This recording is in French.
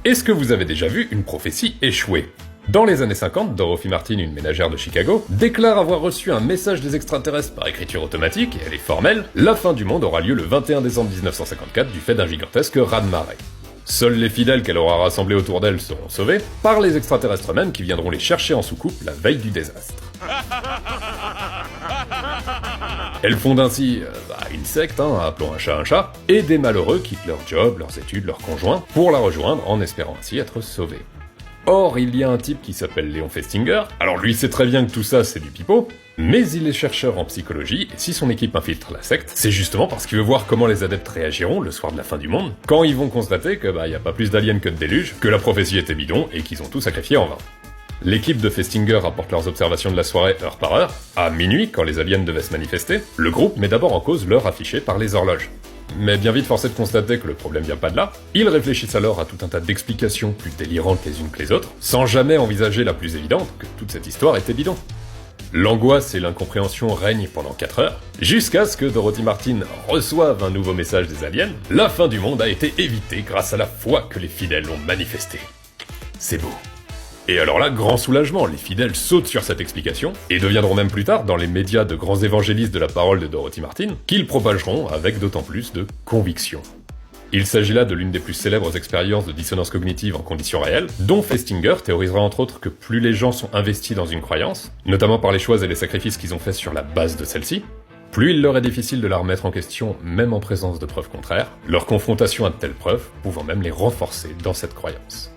Est-ce que vous avez déjà vu une prophétie échouer? Dans les années 50, Dorothy Martin, une ménagère de Chicago, déclare avoir reçu un message des extraterrestres par écriture automatique, et elle est formelle, la fin du monde aura lieu le 21 décembre 1954 du fait d'un gigantesque raz-de-marée. Seuls les fidèles qu'elle aura rassemblés autour d'elle seront sauvés, par les extraterrestres eux-mêmes qui viendront les chercher en soucoupe la veille du désastre. Elle fonde ainsi une secte, appelons un chat, et des malheureux quittent leur job, leurs études, leurs conjoints, pour la rejoindre en espérant ainsi être sauvés. Or, il y a un type qui s'appelle Léon Festinger, alors lui sait très bien que tout ça c'est du pipeau, mais il est chercheur en psychologie, et si son équipe infiltre la secte, c'est justement parce qu'il veut voir comment les adeptes réagiront le soir de la fin du monde, quand ils vont constater que y a pas plus d'aliens que de déluge, que la prophétie était bidon, et qu'ils ont tout sacrifié en vain. L'équipe de Festinger rapporte leurs observations de la soirée heure par heure. À minuit, quand les aliens devaient se manifester, le groupe met d'abord en cause l'heure affichée par les horloges. Mais bien vite forcé de constater que le problème vient pas de là, ils réfléchissent alors à tout un tas d'explications plus délirantes les unes que les autres, sans jamais envisager la plus évidente, que toute cette histoire était bidon. L'angoisse et l'incompréhension règnent pendant 4 heures, jusqu'à ce que Dorothy Martin reçoive un nouveau message des aliens. La fin du monde a été évitée grâce à la foi que les fidèles ont manifestée. C'est beau. Et alors là, grand soulagement, les fidèles sautent sur cette explication, et deviendront même plus tard, dans les médias, de grands évangélistes de la parole de Dorothy Martin, qu'ils propageront avec d'autant plus de conviction. Il s'agit là de l'une des plus célèbres expériences de dissonance cognitive en conditions réelles, dont Festinger théorisera entre autres que plus les gens sont investis dans une croyance, notamment par les choix et les sacrifices qu'ils ont faits sur la base de celle-ci, plus il leur est difficile de la remettre en question, même en présence de preuves contraires, leur confrontation à de telles preuves pouvant même les renforcer dans cette croyance.